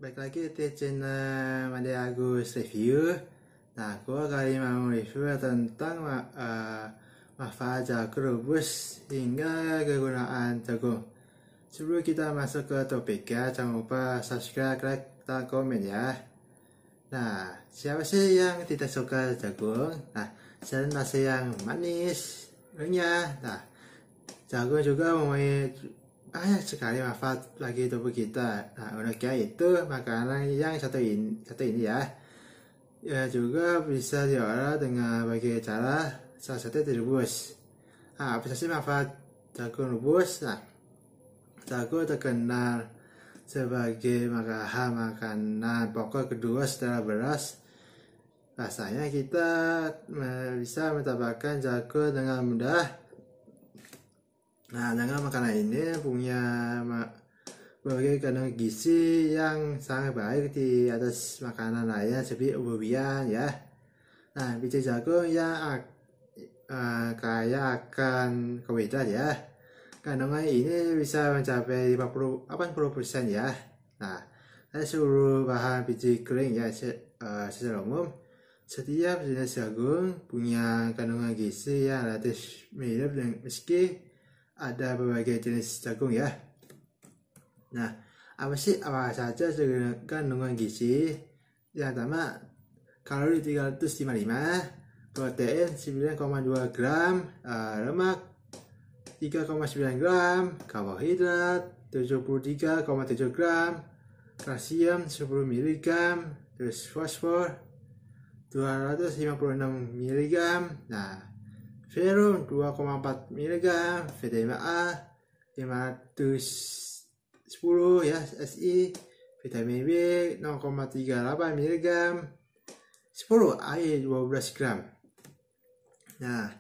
Baik lagi di channel Mandi Agus Review. Nah, gua kali mau review tentang manfaat jagung rebus hingga kegunaan jagung. Sebelum kita masuk ke topiknya, jangan lupa subscribe, like, dan komen ya. Nah, siapa sih yang tidak suka jagung? Nah, selain rasa yang manis, renyah. Nah, jagung juga mempunyai banyak sekali manfaat bagi tubuh kita. Nah, uniknya itu makanan yang satu ini ya. Ya juga bisa diolah dengan berbagai cara, salah satu direbus. Nah, apa sih manfaat jagung rebus? Nah, jagung terkenal sebagai makanan pokok kedua setelah beras. Rasanya kita bisa menambahkan jagung dengan mudah. Nah, dengan makanan ini punya berbagai kandungan gizi yang sangat baik di atas makanan lainnya seperti umbi-umbian ya. Nah, biji jagung yang kaya akan karbohidrat ya. Kandungan ini bisa mencapai 80% ya. Nah, dari seluruh bahan biji kering ya secara umum, setiap jenis jagung punya kandungan gizi yang relatif mirip meski ada berbagai jenis jagung ya. Nah, apa saja kandungan gizi? Yang pertama, kalori 355, protein 9,2 gram, lemak 3,9 gram, karbohidrat 73,7 gram, kalsium 10 mg, terus fosfor 256 mg. Nah, ferrum 2,4 mg, vitamin A 510 ya SI, vitamin B 0,38 mg, 10 air 12 gram. Nah,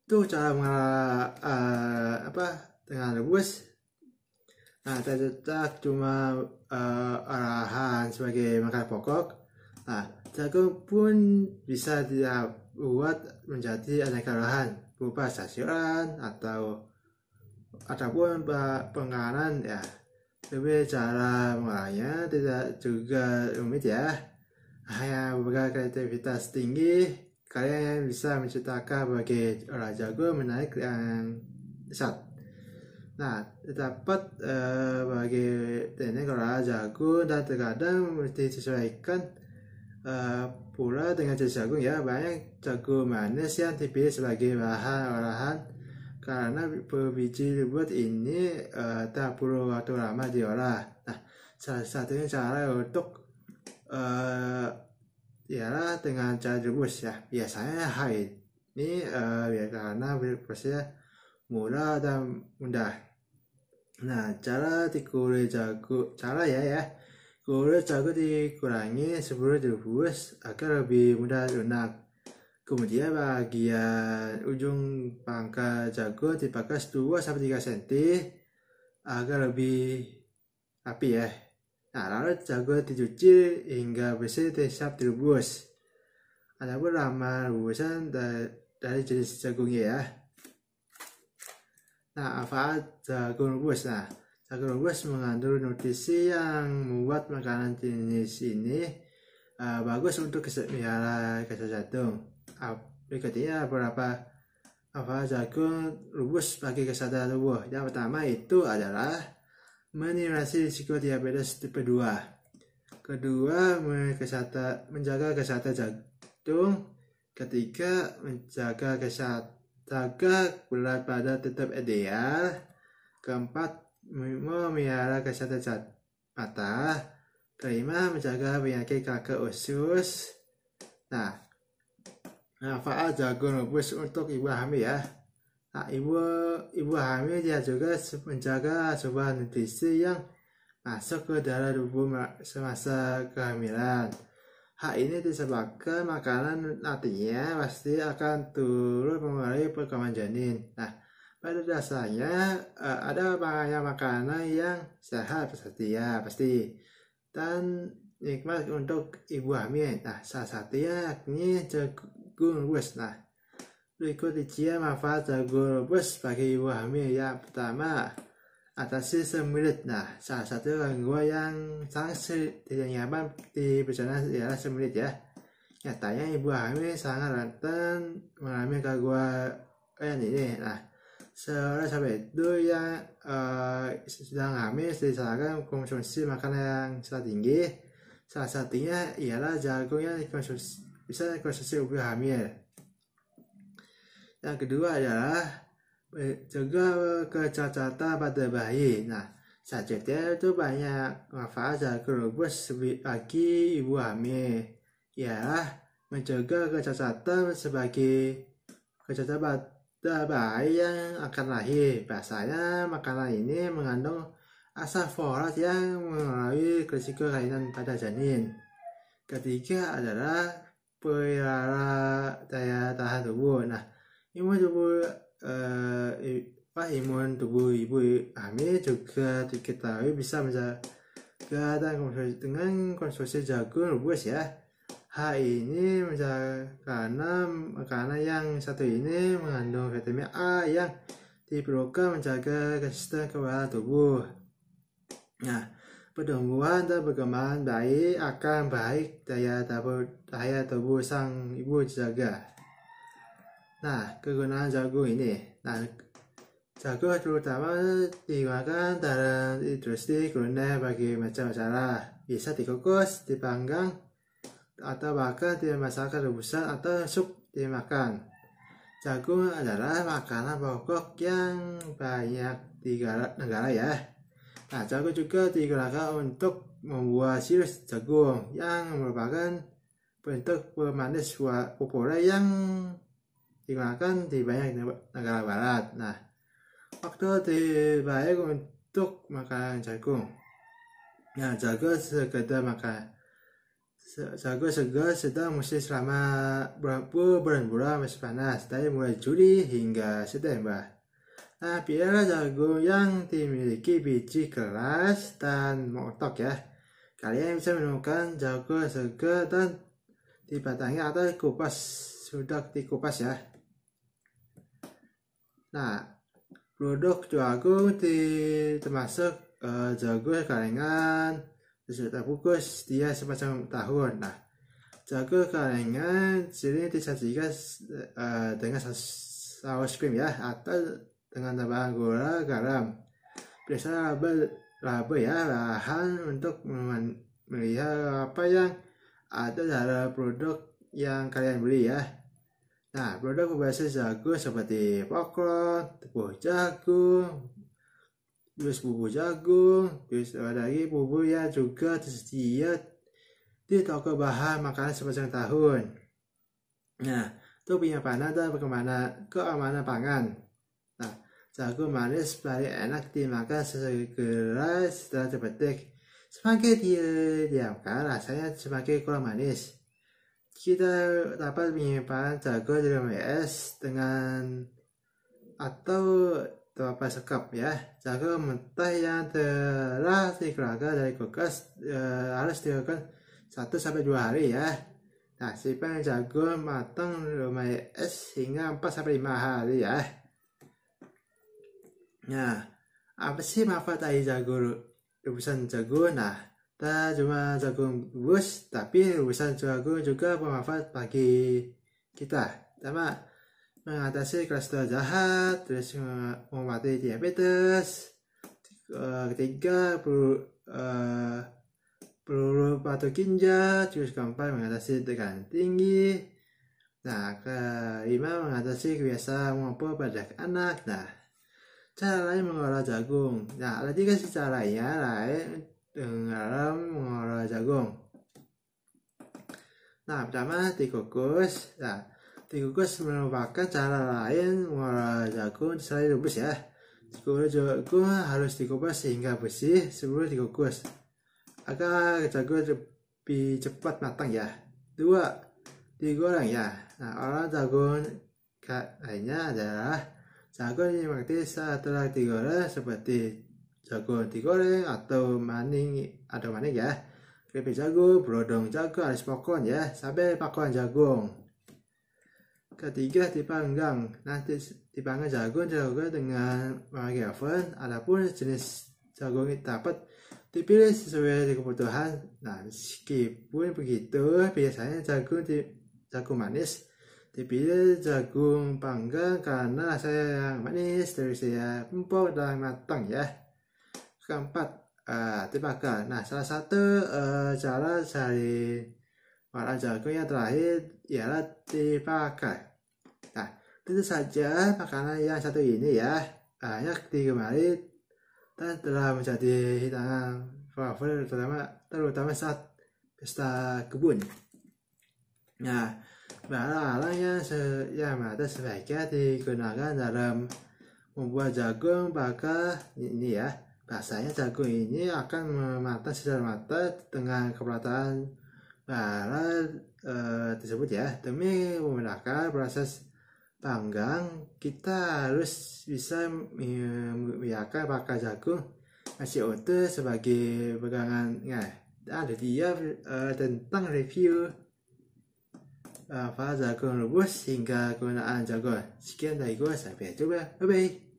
itu cara mengolah dengan rebus. Nah, terletak cuma arahan sebagai makanan pokok. Nah, jagung pun bisa dibuat menjadi aneka olahan berupa sayuran ataupun penganan ya. Tapi cara mengolahnya tidak juga rumit ya. Hanya beberapa kreativitas tinggi, kalian yang bisa menciptakan berbagai olah jagung menarik yang besar. Nah, terdapat berbagai teknik olah jagung dan terkadang mesti disesuaikan pula dengan jenis jagung ya. Banyak jagung manis yang dipilih sebagai bahan olahan karena biji rebus ini tak perlu waktu lama diolah. Nah, salah satunya cara untuk ialah dengan cara rebus ya. Biasanya hal ini karena prosesnya mudah dan mudah. Nah, cara dikulik jagung, kulit jagung dikurangi sebelum direbus agar lebih mudah lunak. Kemudian bagian ujung pangkal jagung dipangkas 2-3 cm agar lebih rapi ya. Nah, lalu jagung dicuci hingga bersih dan siap direbus. Adapun lama rebusan dari jenis jagungnya ya. Nah, manfaat jagung rebus. Nah, jagung rebus mengandung nutrisi yang membuat makanan jenis ini bagus untuk kesehatan jantung. Berikutnya beberapa manfaat jagung rebus bagi kesehatan tubuh. Yang pertama itu adalah minimalisasi risiko diabetes tipe 2. Kedua, menjaga kesehatan jantung. Ketiga, menjaga berat badan tetap ideal. Keempat, memelihara kesehatan mata. Kelima, menjaga penyakit kanker usus. Nah, manfaat jagung rebus untuk ibu hamil ya. Nah, ibu hamil dia juga menjaga asupan nutrisi yang masuk ke dalam tubuh semasa kehamilan. Hal ini disebabkan makanan nantinya pasti akan turut mempengaruhi perkembangan janin. Nah, pada dasarnya ada banyak makanan yang sehat pasti dan nikmat untuk ibu hamil. Nah, salah satunya yakni jagung rebus. Nah, berikut rincian manfaat jagung rebus bagi ibu hamil. Yang pertama, atasi sembelit. Nah, salah satu gangguan yang sangat nyaman di perjalanan ialah sembelit ya. Nyatanya ibu hamil sangat rentan mengalami gangguan ini. Nah, oleh sebab itu yang sedang hamil disarankan konsumsi makanan yang sangat tinggi. Salah satunya ialah jagung yang bisa dikonsumsi ibu hamil. Yang kedua adalah juga kecacatan pada bayi. Nah, selanjutnya itu banyak manfaat jagung rebus bagi ibu hamil. Ialah mencegah kecacatan sebagai kecacatan pada bayi yang akan lahir. Biasanya makanan ini mengandung asam folat yang mengurangi risiko kelainan pada janin. Ketiga adalah pelihara daya tahan tubuh. Nah, imun tubuh ibu hamil juga diketahui bisa menjaga dengan konsumsi jagung rebus ya. Hal ini karena makanan yang satu ini mengandung vitamin A yang diperlukan menjaga kesehatan kekebalan tubuh. Nah, pertumbuhan dan perkembangan bayi akan baik, daya tubuh sang ibu dijaga. Nah, kegunaan jagung ini. Nah, jagung terutama digunakan dalam industri kuliner bagi macam cara. Bisa dikukus, dipanggang, atau bahkan dimasak rebusan atau sup dimakan. Jagung adalah makanan pokok yang banyak di negara ya. Nah, jagung juga digunakan untuk membuat sirup jagung yang merupakan bentuk pemanis populer yang digunakan di banyak negara barat. Nah, waktu terbaik untuk makan jagung. Nah, jagung segar sedang musim selama bulan-bulan masih panas, dari mulai Juli hingga September. Nah, pilihlah jagung yang dimiliki biji keras dan mengotak ya. Kalian bisa menemukan jagung segar dan dibatangnya atau sudah dikupas ya. Nah, produk jagung termasuk jagung kalengan, sudah bungkus dia semacam tahun. Nah, jagung kalengan sering disajikan dengan saus krim ya, atau dengan tambahan gula, garam. Biasanya laba ya, bahan untuk melihat apa yang ada dalam produk yang kalian beli ya. Nah, produk berbasis jagung seperti popcorn, tepung jagung, terus bumbu jagung, terus ada lagi bumbu yang juga tersedia di toko bahan makanan sepanjang tahun. Nah, itu penyimpanan dan keamanan pangan. Nah, jagung manis paling enak dimakan segera setelah dipetik. Semakin didiamkan, rasanya semakin kurang manis. Kita dapat menyimpan jagung di dalam es dengan atau tanpa sekap ya. Jagung mentah yang telah dikeluarkan dari kulkas harus dilakukan 1-2 hari ya. Nah, simpan jagung matang di dalam es hingga 4-5 hari ya. Nah, apa sih manfaat dari rebusan jagung? Nah, tak cuma jagung rebus, tapi rebusan jagung juga bermanfaat bagi kita. Pertama, mengatasi kolesterol jahat, terus mengobati diabetes. Ketiga, peluru patokinja, terus keempat mengatasi tekanan tinggi. Nah, kelima mengatasi kebiasaan mengompol pada anak. Nah, cara lain mengolah jagung. Nah, ada 3 cara lain dalam mengolah jagung. Nah, pertama dikukus. Nah, dikukus merupakan cara lain mengolah jagung selain rebus ya. Jagung harus dikupas hingga bersih sebelum dikukus agar jagung lebih cepat matang ya. 2, digoreng ya. Nah, olahan jagung lainnya adalah jagung dimakan setelah digoreng seperti jagung digoreng atau maning ya, keripik jagung, brodong jagung, alias popcorn ya, sampai pakuan jagung. Ketiga, dipanggang. Nah, dipanggang jagung dilakukan dengan memakai oven. Adapun jenis jagung yang dapat dipilih sesuai kebutuhan. Nah, meskipun begitu, biasanya jagung manis dipilih jagung panggang karena rasanya yang manis dari usia empuk dan matang ya. Keempat, dibakar. Nah, salah satu cara cari warna jagung yang terakhir ialah dibakar. Nah, tentu saja makanan yang satu ini ya banyak digemari dan telah menjadi hidangan favorit terutama saat pesta kebun. Nah, barang-barang yang ada sebaiknya digunakan dalam membuat jagung bakar ini ya. Biasanya jagung ini akan mematang secara matang dengan keperataan bara tersebut ya. Demi memudahkan proses panggang, kita harus bisa membiarkan bakar jagung masih utuh sebagai pegangan. Nah, ada dia tentang review jagung rebus hingga kegunaan jagung. Sekian dari gue, sampai jumpa, bye bye.